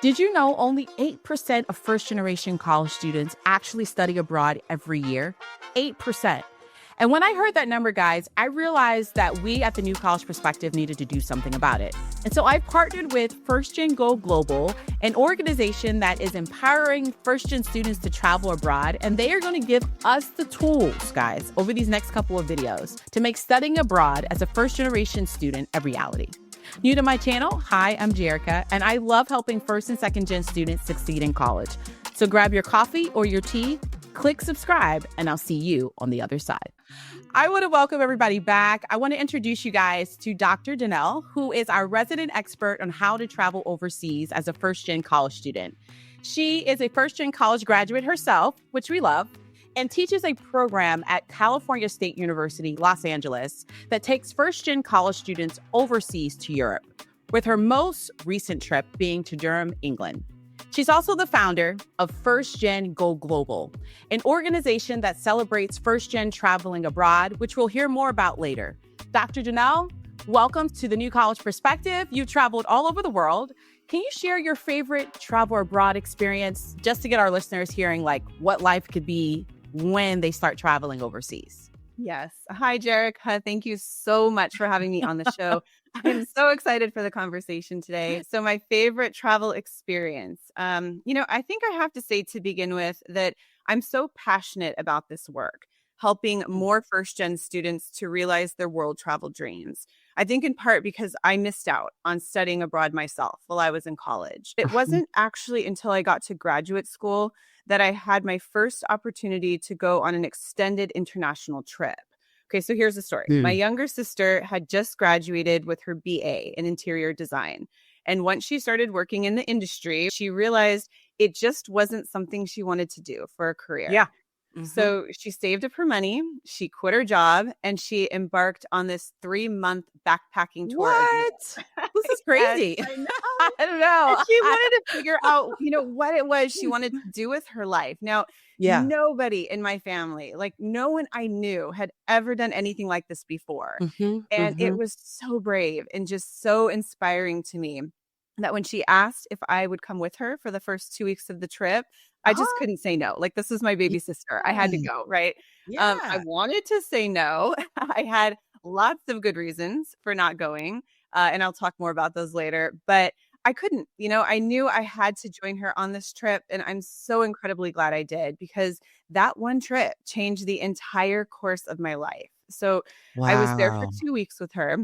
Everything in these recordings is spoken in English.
Did you know only 8% of first-generation college students actually study abroad every year? 8%. And when I heard that number, guys, I realized that we at the New College Perspective needed to do something about it. And so I've partnered with First Gen Go Global, an organization that is empowering first-gen students to travel abroad. And they are going to give us the tools, guys, over these next couple of videos to make studying abroad as a first-generation student a reality. New to my channel, hi, I'm Jerica, and I love helping first and second gen students succeed in college. So grab your coffee or your tea, click subscribe, and I'll see you on the other side. I want to welcome everybody back. I want to introduce you guys to Dr. Danelle, who is our resident expert on how to travel overseas as a first gen college student. She is a first gen college graduate herself, which we love, and teaches a program at California State University, Los Angeles, that takes first-gen college students overseas to Europe, with her most recent trip being to Durham, England. She's also the founder of First Gen Go Global, an organization that celebrates first-gen traveling abroad, which we'll hear more about later. Dr. Danelle, welcome to the New College Perspective. You've traveled all over the world. Can you share your favorite travel abroad experience, just to get our listeners hearing like what life could be when they start traveling overseas? Yes. Hi, Jerica. Thank you so much for having me on the show. I'm so excited for the conversation today. So my favorite travel experience, I think I have to say to begin with that I'm so passionate about this work, helping more first-gen students to realize their world travel dreams. I think in part because I missed out on studying abroad myself while I was in college. It wasn't actually until I got to graduate school that I had my first opportunity to go on an extended international trip. Okay, so here's the story. My younger sister had just graduated with her BA in interior design. And once she started working in the industry, she realized it just wasn't something she wanted to do for a career. Yeah. So she saved up her money, she quit her job, and she embarked on this 3-month backpacking tour. What? This is crazy. I know. I don't know. And she wanted to figure out, what it was she wanted to do with her life. Now, nobody in my family, like no one I knew had ever done anything like this before. And it was so brave and just so inspiring to me that when she asked if I would come with her for the first 2 weeks of the trip, I just couldn't say no. Like, this is my baby sister. I had to go, right? I wanted to say no. I had lots of good reasons for not going. And I'll talk more about those later. But I couldn't, I knew I had to join her on this trip. And I'm so incredibly glad I did, because that one trip changed the entire course of my life. So I was there for 2 weeks with her.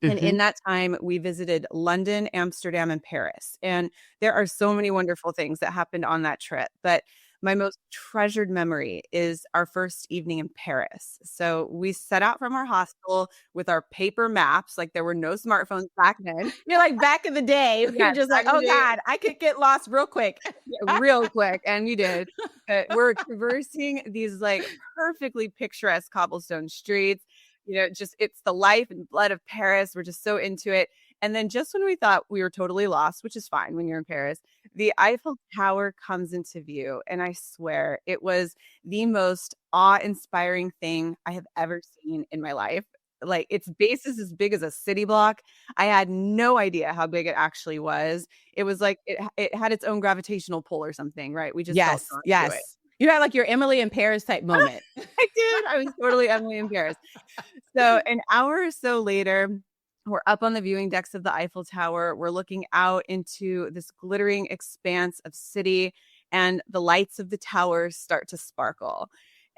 And in that time, we visited London, Amsterdam, and Paris. And there are so many wonderful things that happened on that trip. But my most treasured memory is our first evening in Paris. So we set out from our hostel with our paper maps. Like, there were no smartphones back then. You're like back in the day. You're just like, oh God, I could get lost real quick. Real quick. And we did. We're traversing these like perfectly picturesque cobblestone streets. It's the life and blood of Paris. We're just so into it. And then just when we thought we were totally lost, which is fine when you're in Paris, the Eiffel Tower comes into view. And I swear it was the most awe-inspiring thing I have ever seen in my life. Like, its base is as big as a city block. I had no idea how big it actually was. It was like it had its own gravitational pull or something, right? We just felt drawn to it. You had like your Emily in Paris type moment. I did. I was totally Emily in Paris. So an hour or so later, we're up on the viewing decks of the Eiffel Tower. We're looking out into this glittering expanse of city, and the lights of the towers start to sparkle.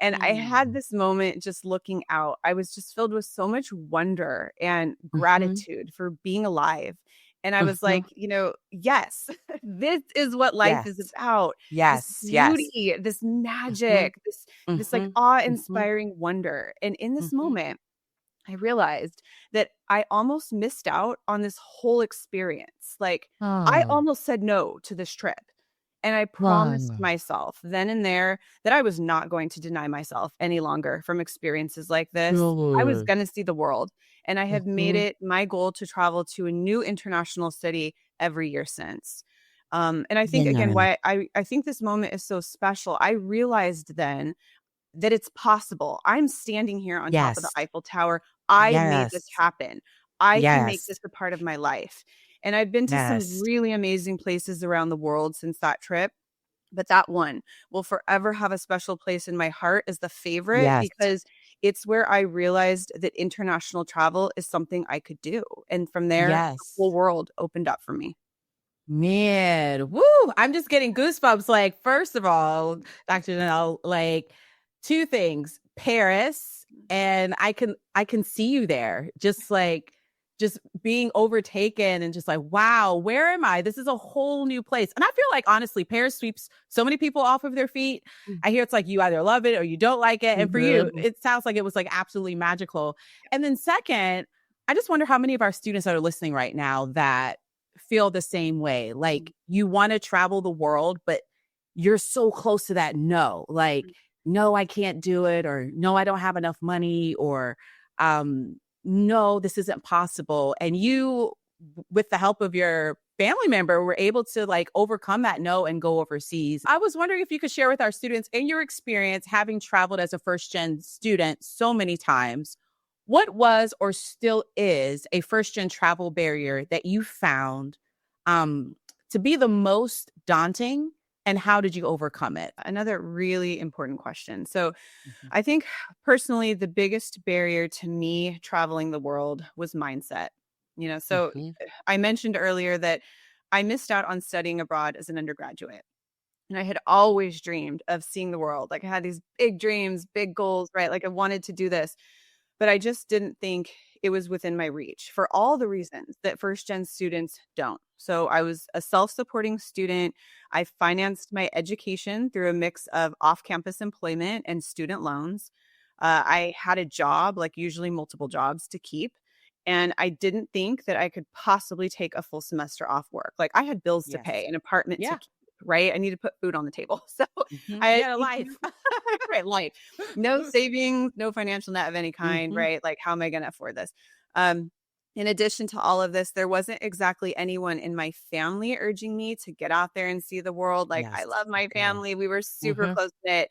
And I had this moment just looking out. I was just filled with so much wonder and gratitude for being alive. And I was like, yes, this is what life is about. Yes. This beauty, this magic, this like awe-inspiring wonder. And in this moment, I realized that I almost missed out on this whole experience. Like, I almost said no to this trip. And I promised myself then and there that I was not going to deny myself any longer from experiences like this. I was going to see the world. And I have made it my goal to travel to a new international city every year since. And I think, again, why I think this moment is so special. I realized then that it's possible. I'm standing here on top of the Eiffel Tower. I made this happen. I can make this a part of my life. And I've been to some Yes. really amazing places around the world since that trip. But that one will forever have a special place in my heart as the favorite Yes. because it's where I realized that international travel is something I could do. And from there, the Yes. whole world opened up for me. Man, woo! I'm just getting goosebumps. Like, first of all, Dr. Janelle, like two things. Paris, and I can see you there. Just being overtaken and just like, wow, where am I? This is a whole new place. And I feel like honestly, Paris sweeps so many people off of their feet. I hear it's like you either love it or you don't like it. And for you, Mhm. it sounds like it was like absolutely magical. And then second, I just wonder how many of our students that are listening right now that feel the same way. Like you want to travel the world, but you're so close to that no. Like, no, I can't do it, or no, I don't have enough money, or no, this isn't possible. And you, with the help of your family member, were able to like overcome that no and go overseas. I was wondering if you could share with our students in your experience having traveled as a first gen student so many times, what was or still is a first gen travel barrier that you found um, to be the most daunting, and how did you overcome it? Another really important question. So, Mhm. I think personally, the biggest barrier to me traveling the world was mindset. So Mhm. I mentioned earlier that I missed out on studying abroad as an undergraduate. And I had always dreamed of seeing the world. Like I had these big dreams, big goals, right? Like I wanted to do this, but I just didn't think it was within my reach for all the reasons that first gen students don't. So I was a self-supporting student. I financed my education through a mix of off-campus employment and student loans. I had a job, like usually multiple jobs to keep. And I didn't think that I could possibly take a full semester off work. Like I had bills to pay, Yes. an apartment to Yeah. keep, right? I need to put food on the table. So Mhm. I had Yeah, life. right, life. No savings, no financial net of any kind, Mhm. right? Like, how am I going to afford this? Um, in addition to all of this, there wasn't exactly anyone in my family urging me to get out there and see the world. Like, I Yes. love my Okay. family. We were super Mhm. close knit.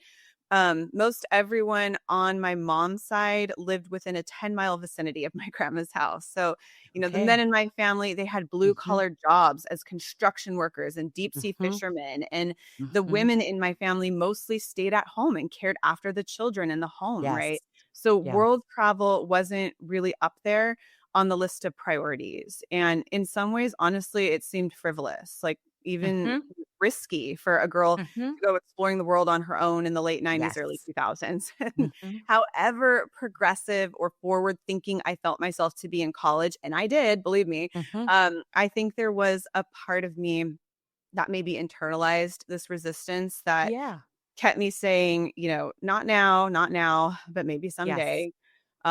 Most everyone on my mom's side lived within a 10-mile vicinity of my grandma's house. So, the men Okay. in my family, they had blue Mhm. collar jobs as construction workers and deep sea Mhm. fishermen. And the Mhm. women in my family mostly stayed at home and cared after the children in the home, Yes. right? So Yes. world travel wasn't really up there on the list of priorities. And in some ways, honestly, it seemed frivolous, like even Mhm. risky for a girl Mhm. to go exploring the world on her own in the late 90s, early Yes. 2000s. And Mhm. however progressive or forward thinking I felt myself to be in college, and I did, believe me, Mhm. I think there was a part of me that maybe internalized this resistance that Yeah. kept me saying, "Not now, not now, but maybe Yes. someday."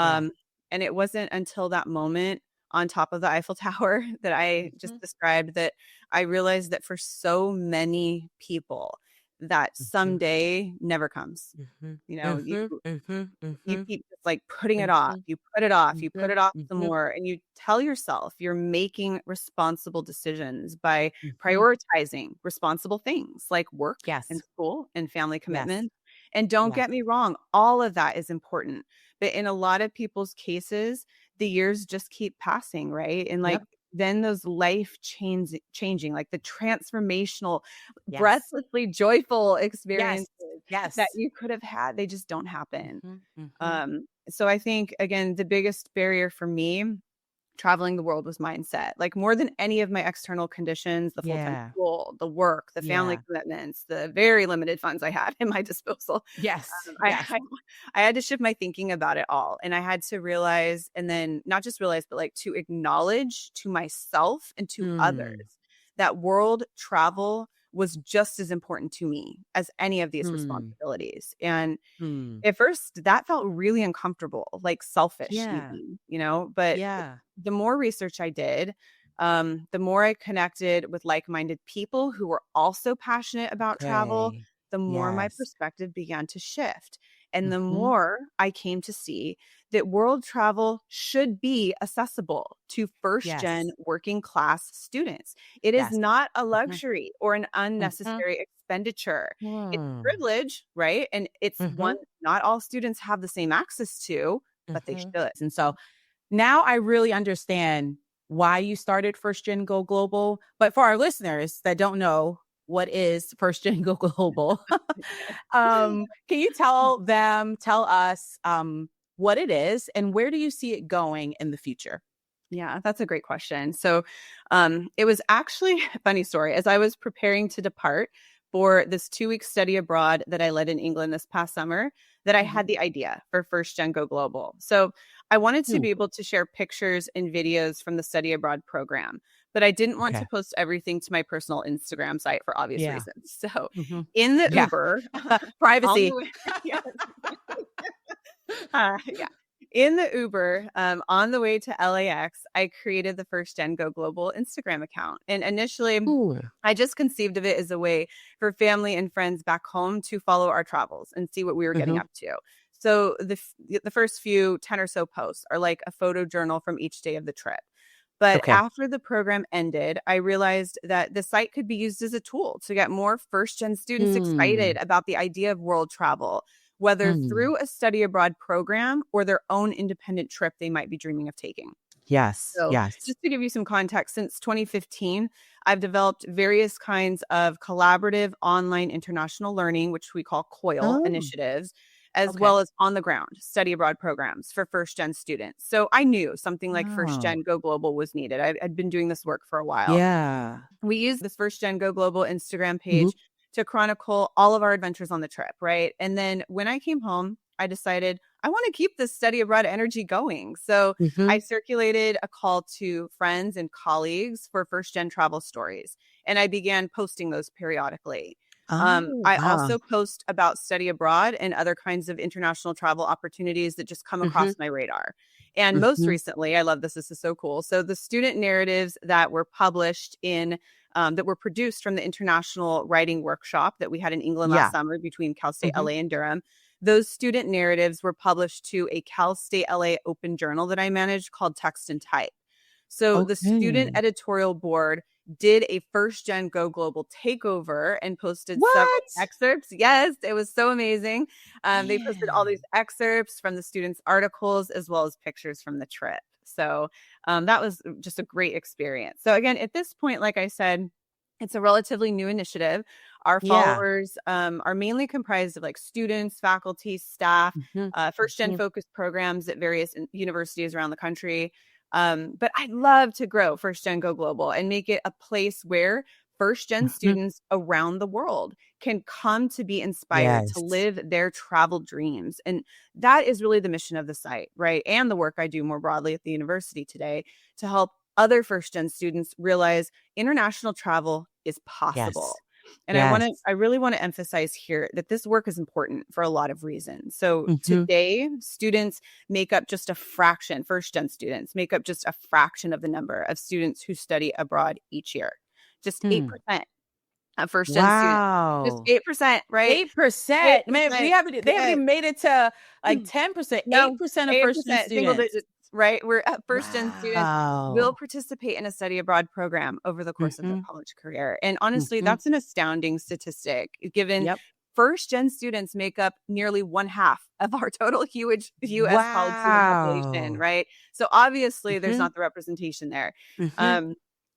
Yes. Um, and it wasn't until that moment on top of the Eiffel Tower that I just Mhm. described that I realized that for so many people, that Mhm. someday never comes. Mhm. You know, you Mhm. Mhm. you Mhm. keep just, like, putting it off, Mhm. you put it off, you put Mhm. it off some Mhm. more, and you tell yourself you're making responsible decisions by Mhm. prioritizing responsible things like work and Yes. school and family Yes. commitment. And don't Yes. get me wrong, all of that is important, but in a lot of people's cases, the years just keep passing, right? And, like, Yep. then those life changing, like, the transformational, Yes. breathlessly joyful Yes. experiences that Yes. you could have had, they just don't happen. Mhm. Mhm. So I think again, the biggest barrier for me traveling the world was mindset. Like more than any of my external conditions, the full-time Yeah. school, the work, the family Yeah. commitments, the very limited funds I had in my disposal. Yes. Um, I, Yes. I I had to shift my thinking about it all. And I had to realize, and then not just realize, but like to acknowledge to myself and to others Mm. that world travel was just as important to me as any of these Mm. responsibilities. And Mm. at first, that felt really uncomfortable, like selfish Yeah. even, but Yeah. the more research I did, the more I connected with like-minded people who were also passionate about travel, Okay. the more my Yes. perspective began to shift. And the Mhm. more I came to see that world travel should be accessible to first gen Yes. working class students. It is Yes. not a Mhm. luxury or an Mhm. unnecessary expenditure. It's a Mm. privilege, right? And it's one Mhm. not all students have the same access to, but they Mhm. should. And so now I really understand why you started First Gen Go Global. But for our listeners that don't know, what is First Gen Go Global? Can you tell us what it is and where do you see it going in the future? Yeah, that's a great question. So it was actually a funny story. As I was preparing to depart for this 2-week study abroad that I led in England this past summer, that I had the idea for First Gen Go Global. So I wanted to be able to share pictures and videos from the study abroad program, but I didn't want to post everything to my personal Instagram site for obvious reasons. So in the Uber, privacy. Yeah. In the Uber, on the way to LAX, I created the First Gen Go Global Instagram account. And initially, I just conceived of it as a way for family and friends back home to follow our travels and see what we were getting up to. So the first few 10 or so posts are like a photo journal from each day of the trip. But after the program ended, I realized that the site could be used as a tool to get more First Gen students excited about the idea of world travel, whether through a study abroad program or their own independent trip they might be dreaming of taking. So just to give you some context, since 2015, I've developed various kinds of collaborative online international learning, which we call COIL initiatives, as well as on the ground study abroad programs for First Gen students. So I knew something like First Gen Go Global was needed. I'd been doing this work for a while. We use this First Gen Go Global Instagram page to chronicle all of our adventures on the trip, right? And then when I came home, I decided I want to keep this study abroad energy going. So I circulated a call to friends and colleagues for First Gen travel stories, and I began posting those periodically. I also post about study abroad and other kinds of international travel opportunities that just come across my radar. And most recently, I love this. This is so cool. So the student narratives that were published that were produced from the international writing workshop that we had in England last summer between Cal State LA and Durham, those student narratives were published to a Cal State LA open journal that I managed called Text and Type. So the student editorial board did a First Gen Go Global takeover and posted several excerpts. Yes, it was so amazing. They posted all these excerpts from the students' articles as well as pictures from the trip. So that was just a great experience. So again, at this point, like I said, it's a relatively new initiative. Our followers are mainly comprised of like students, faculty, staff, First Gen focused programs at various universities around the country. But I'd love to grow First Gen Go Global and make it a place where First Gen students around the world can come to be inspired to live their travel dreams. And that is really the mission of the site, right? And the work I do more broadly at the university today to help other First Gen students realize international travel is possible. And I really want to emphasize here that this work is important for a lot of reasons. So today, students make up just a fraction, First Gen students make up just a fraction of the number of students who study abroad each year. Just 8% of First Gen students. Just 8%, right? 8%. Man, they haven't even made it to like 10%. 8% of First Gen students. Single digits, right? We're First Gen students will participate in a study abroad program over the course of their college career. And honestly, that's an astounding statistic, given First Gen students make up nearly 1/2 of our total huge U.S. college student population, right? So obviously, there's not the representation there.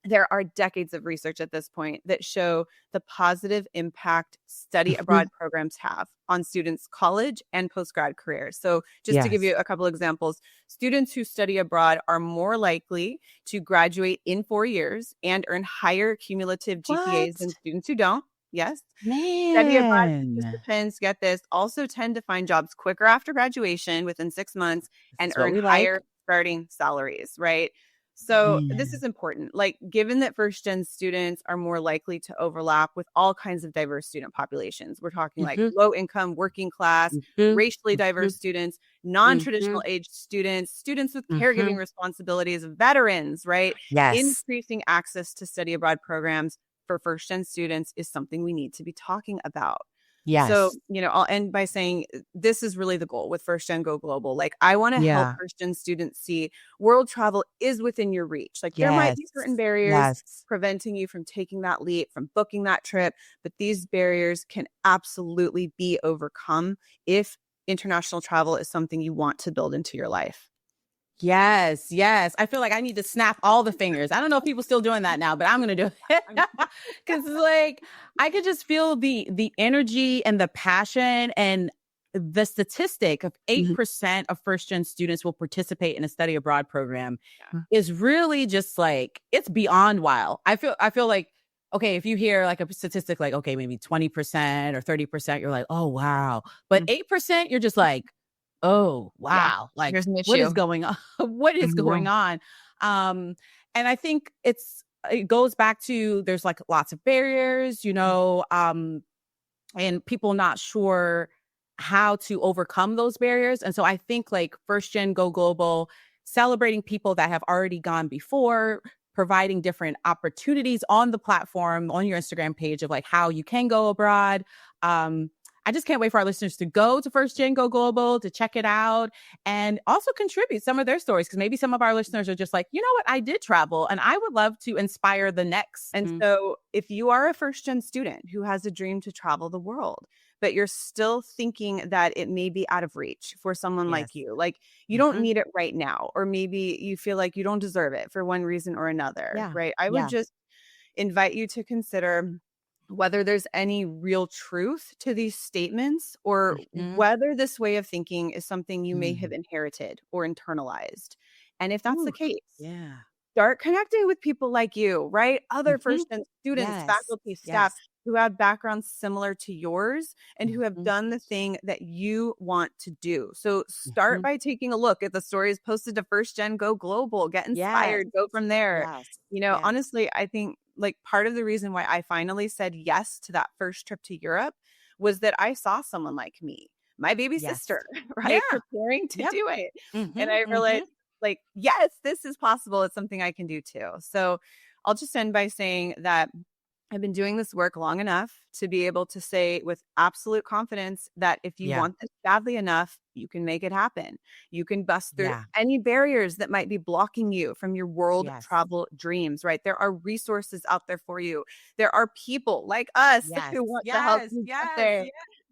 There are decades of research at this point that show the positive impact study abroad programs have on students' college and post-grad careers. So just to give you a couple examples, students who study abroad are more likely to graduate in 4 years and earn higher cumulative GPAs than students who don't. Yes. Study abroad participants, get this, also tend to find jobs quicker after graduation within 6 months and earn higher starting salaries, right? So this is important. Like, given that First Gen students are more likely to overlap with all kinds of diverse student populations, we're talking like low income, working class, racially diverse students, non-traditional age students, students with caregiving responsibilities, veterans, right? Increasing access to study abroad programs for First Gen students is something we need to be talking about. So, I'll end by saying this is really the goal with First Gen Go Global. Like, I want to help First Gen students see world travel is within your reach. Like, there might be certain barriers preventing you from taking that leap, from booking that trip, but these barriers can absolutely be overcome if international travel is something you want to build into your life. Yes, yes. I feel like I need to snap all the fingers. I don't know if people still doing that now, but I'm gonna do it. Cause like I could just feel the energy and the passion, and the statistic of 8% of first-gen students will participate in a study abroad program is really just like, it's beyond wild. I feel like, okay, if you hear like a statistic like, okay, maybe 20% or 30%, you're like, oh wow. But 8%, you're just like, oh wow, like There's an what is issue. going on? What is going on? And I think it goes back to, there's like lots of barriers, and people not sure how to overcome those barriers. And so I think like First Gen Go Global, celebrating people that have already gone before, providing different opportunities on the platform, on your Instagram page of like how you can go abroad. I just can't wait for our listeners to go to First Gen Go Global, to check it out, and also contribute some of their stories. Because maybe some of our listeners are just like, you know what, I did travel and I would love to inspire the next. And so if you are a first gen student who has a dream to travel the world, but you're still thinking that it may be out of reach for someone like you, like you don't need it right now, or maybe you feel like you don't deserve it for one reason or another, right? I would just invite you to consider whether there's any real truth to these statements, or whether this way of thinking is something you may have inherited or internalized. And if that's the case, start connecting with people like you, right? Other first-gen students, faculty, staff who have backgrounds similar to yours and who have done the thing that you want to do. So start by taking a look at the stories posted to First Gen Go Global, get inspired, go from there. Honestly, I think like part of the reason why I finally said yes to that first trip to Europe was that I saw someone like me, my baby sister, right? Preparing to do it. And I realized like, yes, this is possible. It's something I can do too. So I'll just end by saying that I've been doing this work long enough to be able to say with absolute confidence that if you want this badly enough, you can make it happen. You can bust through any barriers that might be blocking you from your world travel dreams, right? There are resources out there for you. There are people like us who want to help you get there,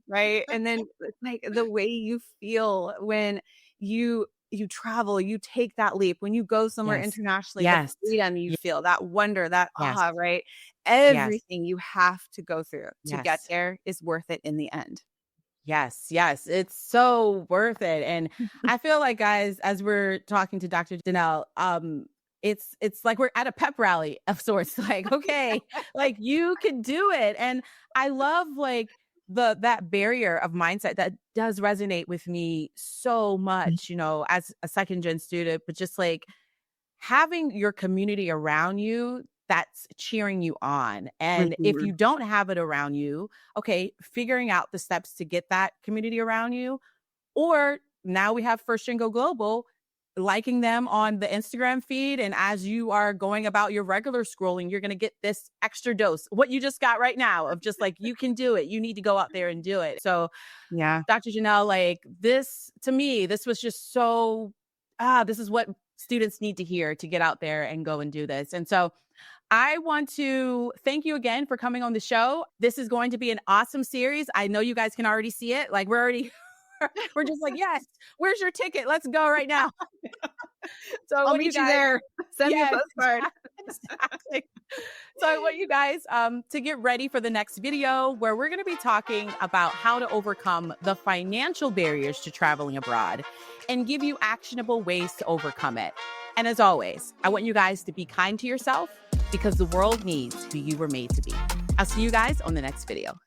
right? And then like the way you feel when you travel, you take that leap, when you go somewhere internationally, the freedom you feel, that wonder, that awe, right? Everything you have to go through to get there is worth it in the end. Yes, yes, it's so worth it. And I feel like, guys, as we're talking to Dr. Janelle, it's like we're at a pep rally of sorts. Like, okay, like you can do it. And I love like that barrier of mindset that does resonate with me so much, as a second gen student, but just like having your community around you that's cheering you on. And if you don't have it around you, okay, figuring out the steps to get that community around you. Or now we have First Gen Go Global, liking them on the Instagram feed. And as you are going about your regular scrolling, you're going to get this extra dose, what you just got right now, of just like, you can do it. You need to go out there and do it. So Dr. Janelle, like this, to me, this was just so, this is what students need to hear to get out there and go and do this. And so I want to thank you again for coming on the show. This is going to be an awesome series. I know you guys can already see it. Like we're just like, yes, where's your ticket? Let's go right now. So I'll meet you there. Send me a postcard. Exactly. So I want you guys to get ready for the next video, where we're going to be talking about how to overcome the financial barriers to traveling abroad and give you actionable ways to overcome it. And as always, I want you guys to be kind to yourself, because the world needs who you were made to be. I'll see you guys on the next video.